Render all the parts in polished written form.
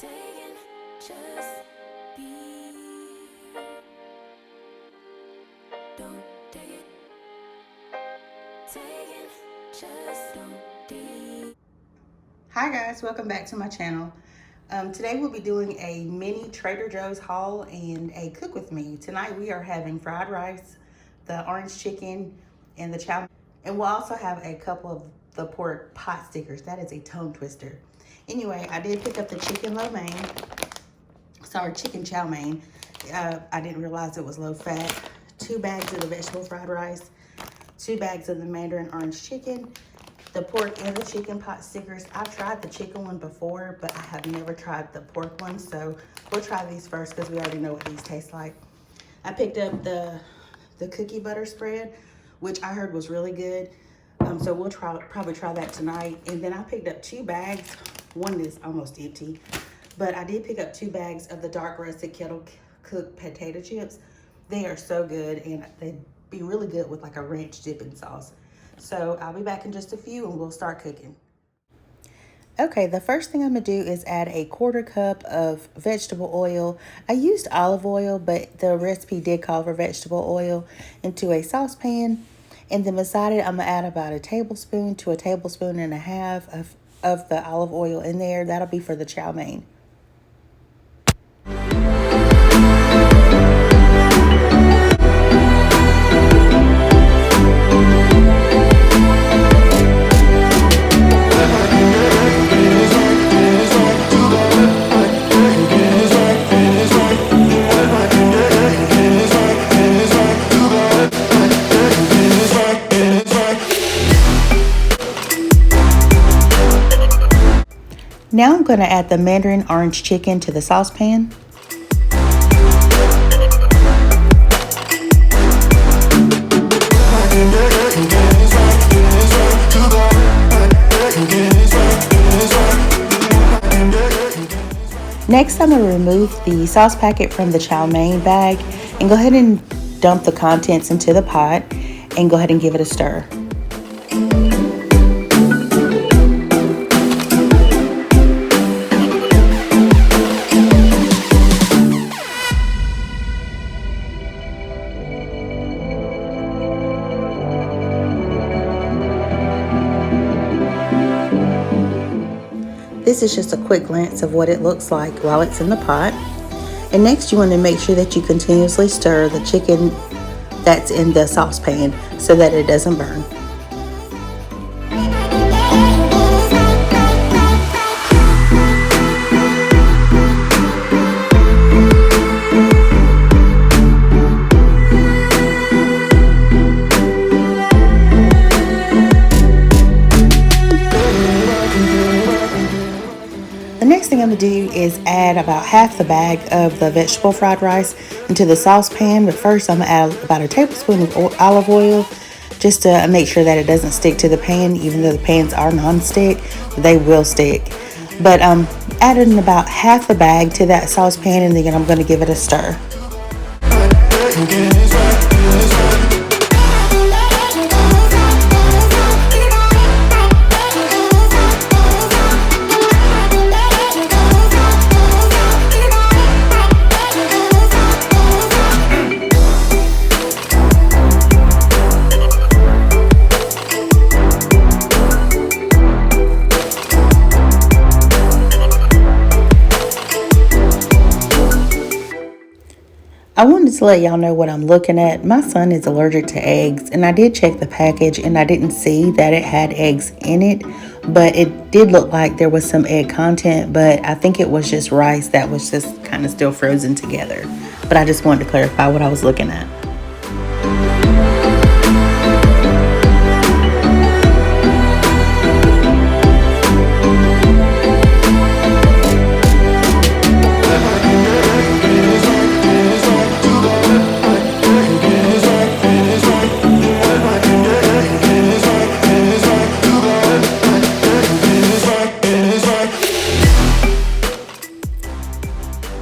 taking, just be. Don't take it. Taking, just don't be. Hi guys, welcome back to my channel. Today we'll be doing a mini Trader Joe's haul and a cook with me. Tonight we are having fried rice, the orange chicken, and the chow. And we'll also have a couple of the pork pot stickers. That is a tongue twister. Anyway, I did pick up the chicken lo mein. Sorry, chicken chow mein. I didn't realize it was low fat. 2 bags of the vegetable fried rice, 2 bags of the mandarin orange chicken, the pork and the chicken pot stickers. I've tried the chicken one before, but I have never tried the pork one. So we'll try these first because we already know what these taste like. I picked up the cookie butter spread, which I heard was really good. So we'll probably try that tonight. And then I picked up 2 bags. One is almost empty, but I did pick up 2 bags of the dark roasted kettle cooked potato chips. They are so good, and they'd be really good with like a ranch dipping sauce. So I'll be back in just a few and we'll start cooking. Okay, the first thing I'm gonna do is add a 1/4 cup of vegetable oil. I used olive oil, but the recipe did call for vegetable oil, into a saucepan. And then beside it, I'm gonna add about a tablespoon to a tablespoon and a half of the olive oil in there. That'll be for the chow mein. Now I'm going to add the mandarin orange chicken to the saucepan. Next, I'm going to remove the sauce packet from the chow mein bag and go ahead and dump the contents into the pot and go ahead and give it a stir. This is just a quick glance of what it looks like while it's in the pot. And next you want to make sure that you continuously stir the chicken that's in the saucepan so that it doesn't burn. The next thing I'm going to do is add about half the bag of the vegetable fried rice into the saucepan. But first I'm going to add about a tablespoon of olive oil just to make sure that it doesn't stick to the pan. Even though the pans are non-stick, they will stick. But I'm adding about half the bag to that saucepan, and then I'm going to give it a stir. I wanted to let y'all know what I'm looking at. My son is allergic to eggs, and I did check the package and I didn't see that it had eggs in it, but it did look like there was some egg content, but I think it was just rice that was just kind of still frozen together. But I just wanted to clarify what I was looking at.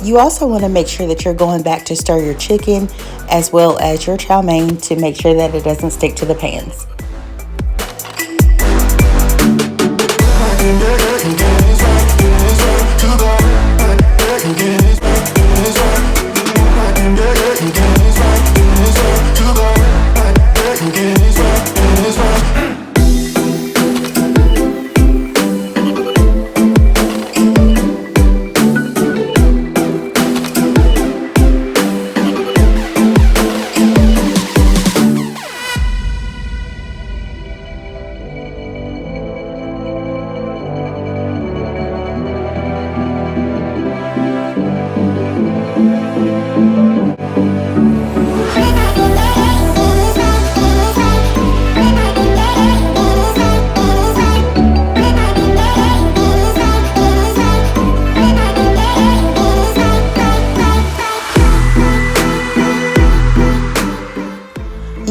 You also want to make sure that you're going back to stir your chicken as well as your chow mein to make sure that it doesn't stick to the pans.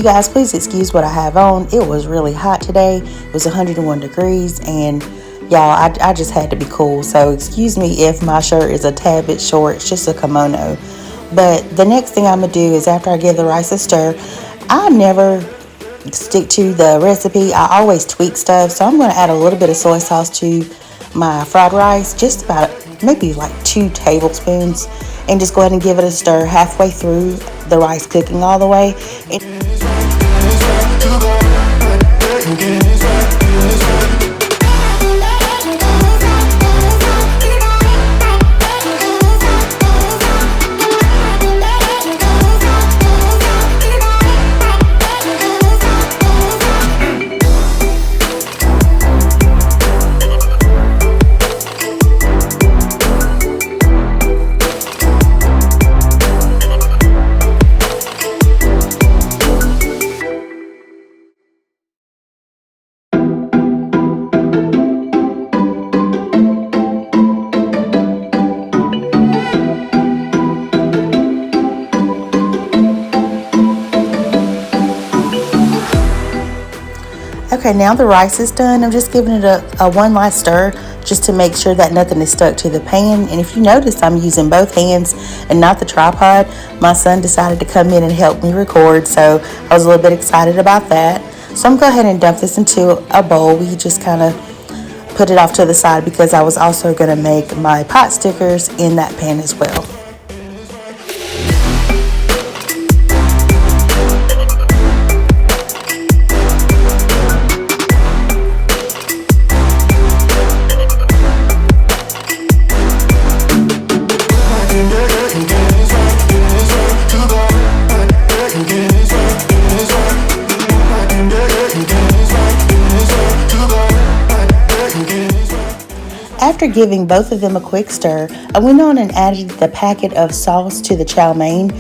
you guys please excuse what I have on. It was really hot today. It was 101 degrees, and y'all, I just had to be cool. So excuse me if my shirt is a tad bit short. It's just a kimono. But the next thing I'm gonna do is, after I give the rice a stir, I never stick to the recipe. I always tweak stuff. So I'm gonna add a little bit of soy sauce to my fried rice, just about maybe like 2 tablespoons, and just go ahead and give it a stir halfway through the rice cooking all the way. Okay, now the rice is done. I'm just giving it a one last stir just to make sure that nothing is stuck to the pan. And if you notice, I'm using both hands and not the tripod. My son decided to come in and help me record, so I was a little bit excited about that. So I'm going to go ahead and dump this into a bowl. We just kind of put it off to the side because I was also going to make my pot stickers in that pan as well. After giving both of them a quick stir, I went on and added the packet of sauce to the chow mein.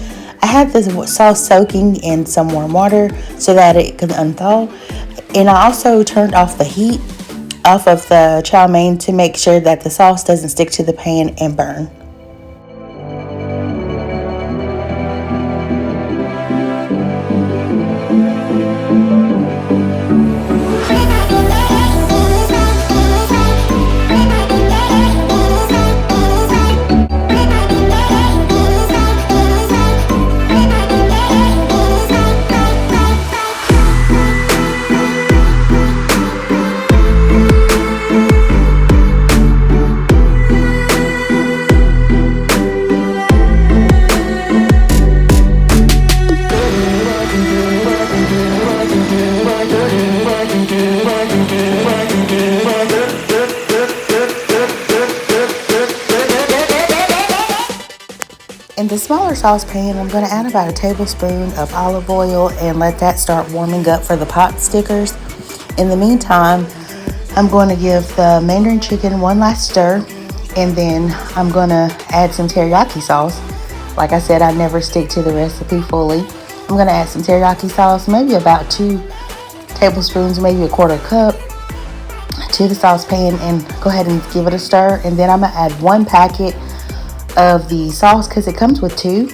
I had the sauce soaking in some warm water so that it could unthaw. And I also turned off the heat off of the chow mein to make sure that the sauce doesn't stick to the pan and burn. In the smaller saucepan, I'm going to add about a tablespoon of olive oil and let that start warming up for the pot stickers. In the meantime, I'm going to give the Mandarin chicken one last stir, and then I'm going to add some teriyaki sauce. Like I said, I never stick to the recipe fully. I'm going to add some teriyaki sauce, maybe about 2 tablespoons, maybe a quarter cup, to the saucepan, and go ahead and give it a stir. And then I'm going to add 1 packet of the sauce because it comes with 2,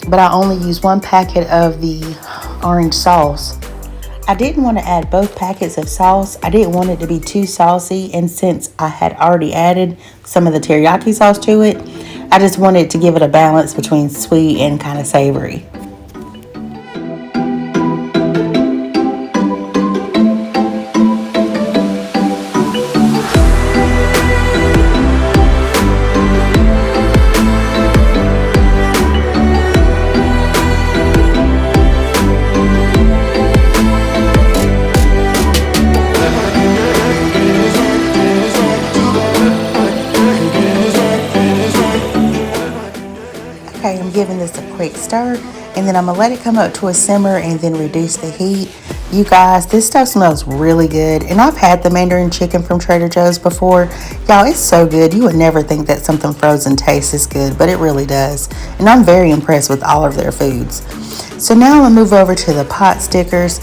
but I only use 1 packet of the orange sauce. I didn't want to add both packets of sauce. I didn't want it to be too saucy, and since I had already added some of the teriyaki sauce to it, I just wanted to give it a balance between sweet and kind of savory. Okay, I'm giving this a quick stir, and then I'm gonna let it come up to a simmer and then reduce the heat. You guys, this stuff smells really good, and I've had the Mandarin chicken from Trader Joe's before. Y'all, it's so good. You would never think that something frozen tastes this good, but it really does. And I'm very impressed with all of their foods. So now I'm gonna move over to the pot stickers.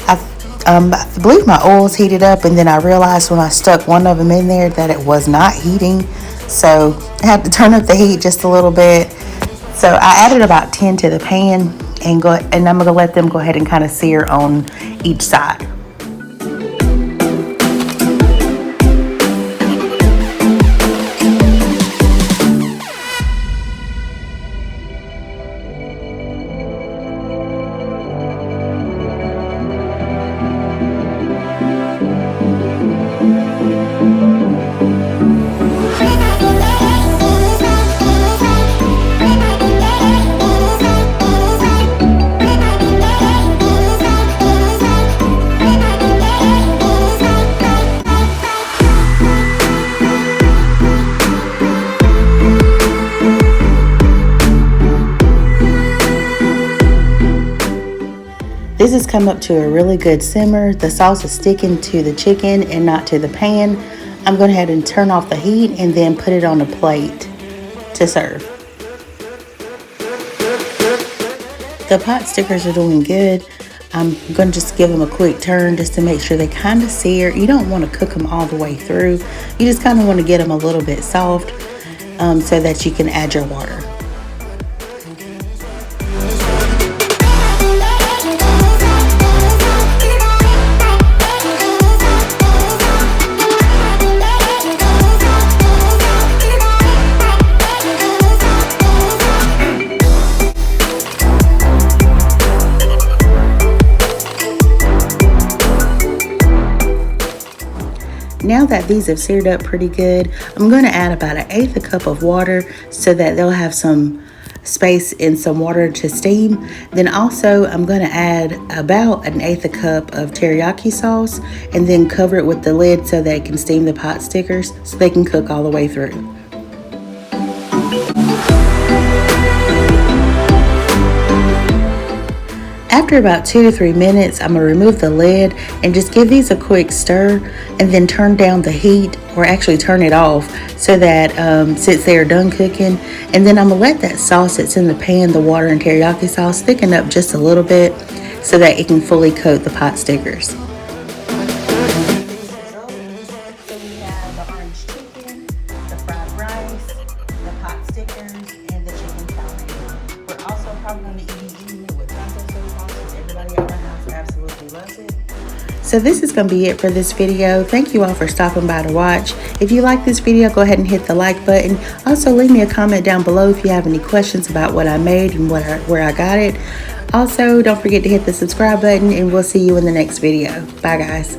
I believe my oil's heated up, and then I realized when I stuck one of them in there that it was not heating. So I had to turn up the heat just a little bit. So I added about 10 to the pan, and I'm gonna let them go ahead and kind of sear on each side. This has come up to a really good simmer. The sauce is sticking to the chicken and not to the pan. I'm going to head and turn off the heat and then put it on a plate to serve. The pot stickers are doing good. I'm going to just give them a quick turn just to make sure they kind of sear. You don't want to cook them all the way through. You just kind of want to get them a little bit soft so that you can add your water. Now that these have seared up pretty good, I'm going to add about 1/8 cup of water so that they'll have some space and some water to steam. Then also I'm going to add about 1/8 cup of teriyaki sauce and then cover it with the lid so that it can steam the pot stickers so they can cook all the way through. After about 2 to 3 minutes, I'm going to remove the lid and just give these a quick stir and then turn down the heat, or actually turn it off so that since they are done cooking. And then I'm going to let that sauce that's in the pan, the water and teriyaki sauce, thicken up just a little bit so that it can fully coat the pot stickers. So we have the orange chicken, the fried rice, the pot stickers, and the chicken salad. We're also probably going to be eating it with taco sauce because everybody at our house absolutely loves it. So this is going to be it for this video. Thank you all for stopping by to watch. If you like this video, go ahead and hit the like button. Also, leave me a comment down below if you have any questions about what I made and where I got it. Also, don't forget to hit the subscribe button, and we'll see you in the next video. Bye, guys.